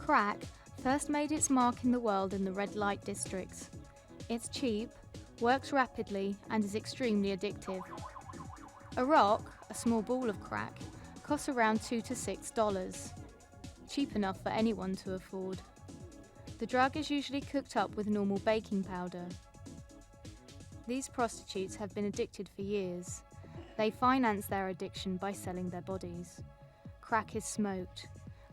Crack first made its mark in the world in the red light districts. It's cheap, works rapidly, and is extremely addictive. A rock, a small ball of crack, costs around $2 to $6, cheap enough for anyone to afford. The drug is usually cooked up with normal baking powder. These prostitutes have been addicted for years. They finance their addiction by selling their bodies. Crack is smoked.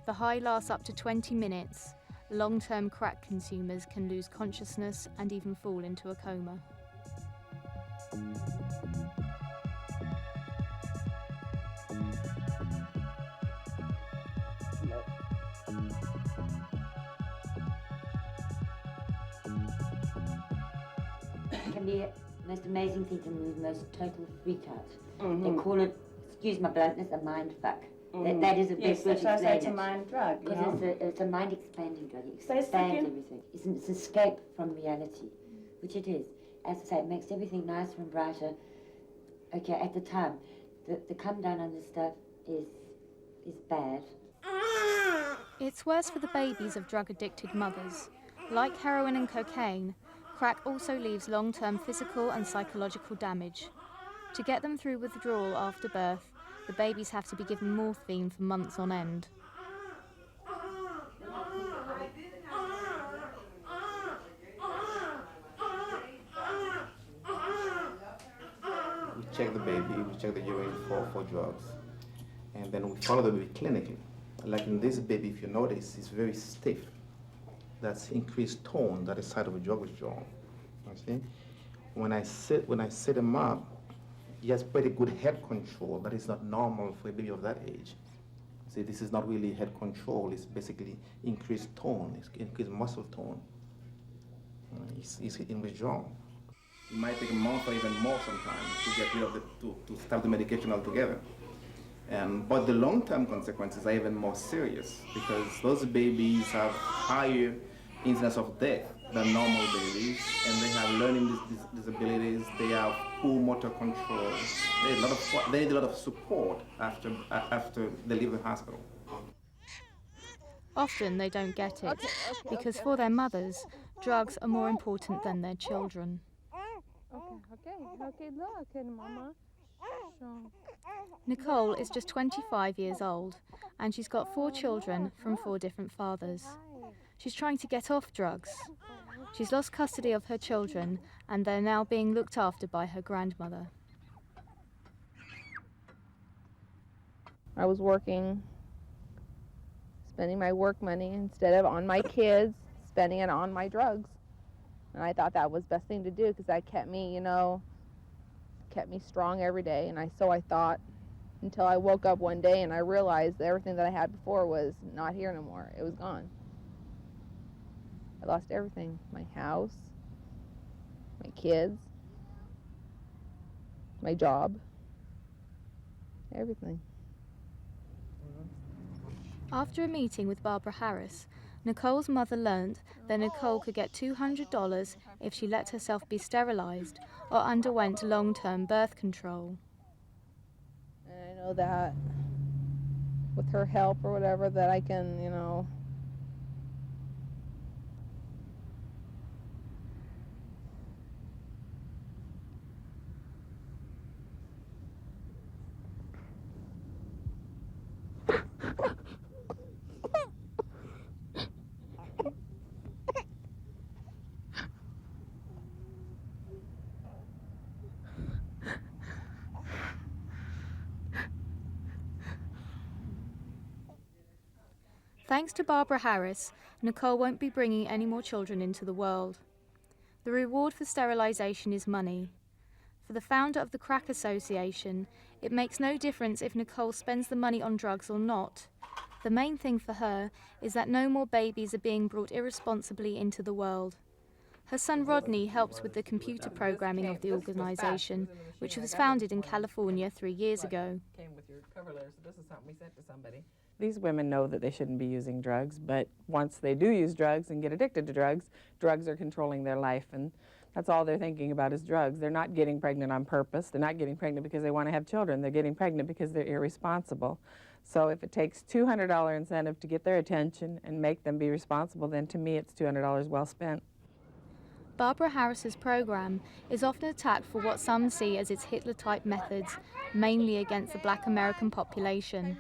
The high lasts up to 20 minutes. Long-term crack consumers can lose consciousness and even fall into a coma. Can be the most amazing thing and the most total freak out. They call it, excuse my bluntness, a mind fuck. That is a best way to explain it. It's a mind drug, you know? Because it's a mind expanding drug. It expands everything. It's an escape from reality, which it is. As I say, it makes everything nicer and brighter. Okay, at the time, the come down on this stuff is bad. It's worse for the babies of drug-addicted mothers. Like heroin and cocaine, crack also leaves long-term physical and psychological damage. To get them through withdrawal after birth, the babies have to be given morphine for months on end. We check the baby, we check the urine for drugs, and then we follow the baby clinically. Like in this baby, if you notice, it's very stiff. That's increased tone, that is side of a drug withdrawal. You see? When I set him up, he has pretty good head control. That is not normal for a baby of that age. See, this is not really head control. It's basically increased tone. It's increased muscle tone. He's in withdrawal. It might take a month or even more sometimes to get rid of to stop the medication altogether. But the long-term consequences are even more serious because those babies have higher incidence of death than normal babies, and they have learning disabilities, they have poor motor control, they need a lot of support after they leave the hospital. Often they don't get it, because for their mothers, drugs are more important than their children. Okay, look, and Mama. Nicole is just 25 years old, and she's got 4 children from 4 different fathers. She's trying to get off drugs. She's lost custody of her children, and they're now being looked after by her grandmother. I was working, spending my work money instead of on my kids, spending it on my drugs. And I thought that was the best thing to do because that kept me, kept me strong every day. And so I thought until I woke up one day and I realized that everything that I had before was not here no more. It was gone. I lost everything, my house, my kids, my job, everything. After a meeting with Barbara Harris, Nicole's mother learned that Nicole could get $200 if she let herself be sterilised or underwent long-term birth control. And I know that with her help or whatever that I can, Thanks to Barbara Harris, Nicole won't be bringing any more children into the world. The reward for sterilisation is money. For the founder of the Crack Association, it makes no difference if Nicole spends the money on drugs or not. The main thing for her is that no more babies are being brought irresponsibly into the world. Her son Rodney helps with the computer programming of the organisation, which was founded in California 3 years ago. Came with your cover letter, so this is something we sent to somebody. These women know that they shouldn't be using drugs, but once they do use drugs and get addicted to drugs, drugs are controlling their life, and that's all they're thinking about is drugs. They're not getting pregnant on purpose. They're not getting pregnant because they want to have children. They're getting pregnant because they're irresponsible. So if it takes $200 incentive to get their attention and make them be responsible, then to me it's $200 well spent. Barbara Harris's program is often attacked for what some see as its Hitler-type methods, mainly against the black American population.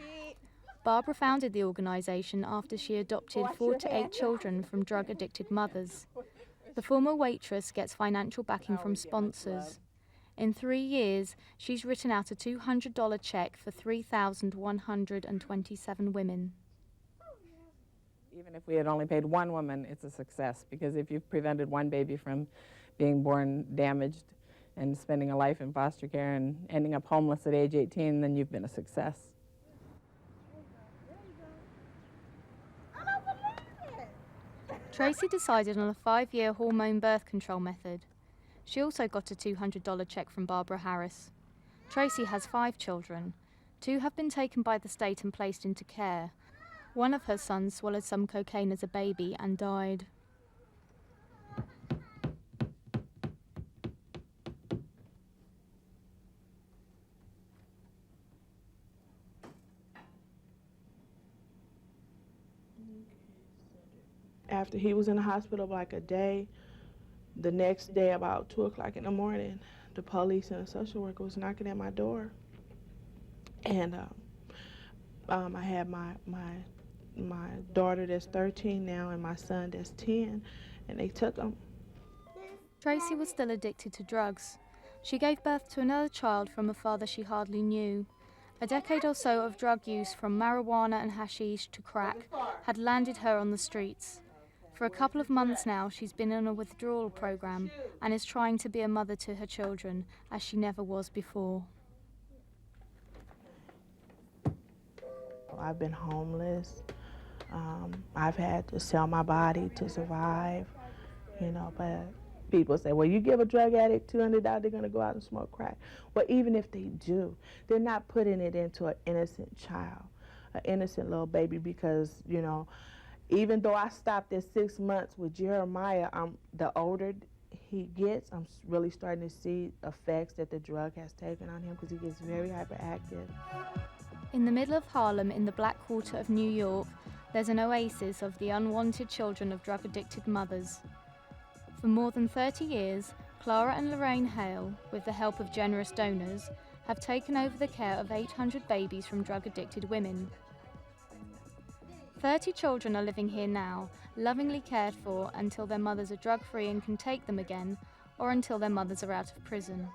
Barbara founded the organisation after she adopted 4 to 8 children from drug-addicted mothers. The former waitress gets financial backing from sponsors. In 3 years, she's written out a $200 check for 3,127 women. Even if we had only paid one woman, it's a success, because if you've prevented one baby from being born damaged and spending a life in foster care and ending up homeless at age 18, then you've been a success. Tracy decided on a 5-year hormone birth control method. She also got a $200 check from Barbara Harris. Tracy has 5 children. 2 have been taken by the state and placed into care. One of her sons swallowed some cocaine as a baby and died. After he was in the hospital like a day, the next day about 2 o'clock in the morning, the police and a social worker was knocking at my door. And I had my daughter that's 13 now and my son that's 10, and they took him. Tracy was still addicted to drugs. She gave birth to another child from a father she hardly knew. A decade or so of drug use, from marijuana and hashish to crack, had landed her on the streets. For a couple of months now, she's been on a withdrawal program and is trying to be a mother to her children, as she never was before. I've been homeless. I've had to sell my body to survive, you know, but people say, well, you give a drug addict $200, they're going to go out and smoke crack. Well, even if they do, they're not putting it into an innocent child, an innocent little baby, because, you know, even though I stopped at 6 months with Jerimiah, the older he gets, I'm really starting to see effects that the drug has taken on him, because he gets very hyperactive. In the middle of Harlem, in the Black Quarter of New York, there's an oasis of the unwanted children of drug-addicted mothers. For more than 30 years, Clara and Lorraine Hale, with the help of generous donors, have taken over the care of 800 babies from drug-addicted women. 30 children are living here now, lovingly cared for until their mothers are drug-free and can take them again, or until their mothers are out of prison.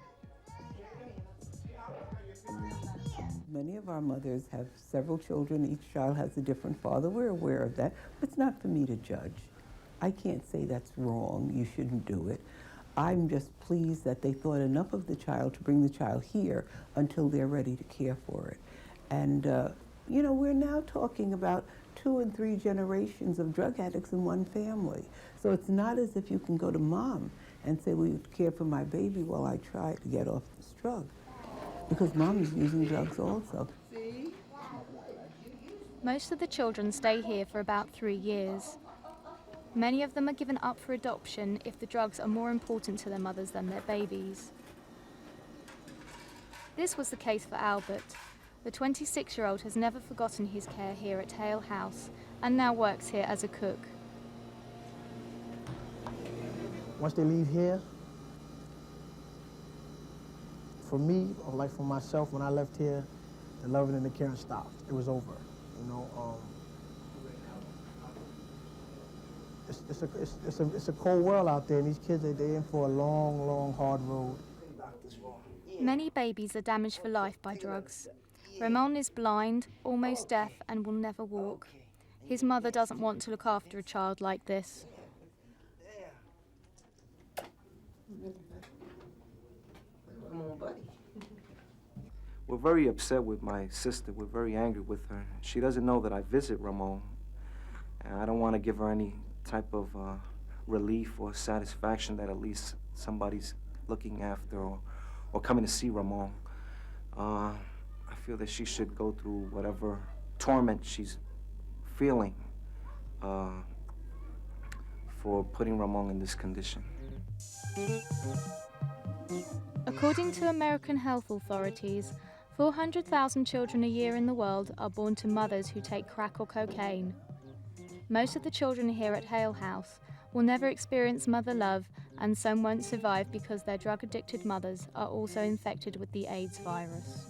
Many of our mothers have several children. Each child has a different father. We're aware of that. But it's not for me to judge. I can't say that's wrong. You shouldn't do it. I'm just pleased that they thought enough of the child to bring the child here until they're ready to care for it. And, you know, we're now talking about 2 and 3 generations of drug addicts in one family. So it's not as if you can go to mom and say, will you care for my baby while I try to get off this drug? Because mom is using drugs also. Most of the children stay here for about 3 years. Many of them are given up for adoption if the drugs are more important to their mothers than their babies. This was the case for Albert. The 26-year-old has never forgotten his care here at Hale House and now works here as a cook. Once they leave here, for me, or like for myself, when I left here, the loving and the caring stopped. It was over, you know. It's a cold world out there, and these kids, they're in for a long, long, hard road. Many babies are damaged for life by drugs. Ramon is blind, almost deaf, and will never walk. His mother doesn't want to look after a child like this. Come on, buddy. We're very upset with my sister. We're very angry with her. She doesn't know that I visit Ramon. And I don't want to give her any type of relief or satisfaction that at least somebody's looking after or coming to see Ramon. I feel that she should go through whatever torment she's feeling for putting Ramon in this condition. According to American health authorities, 400,000 children a year in the world are born to mothers who take crack or cocaine. Most of the children here at Hale House will never experience mother love, and some won't survive because their drug-addicted mothers are also infected with the AIDS virus.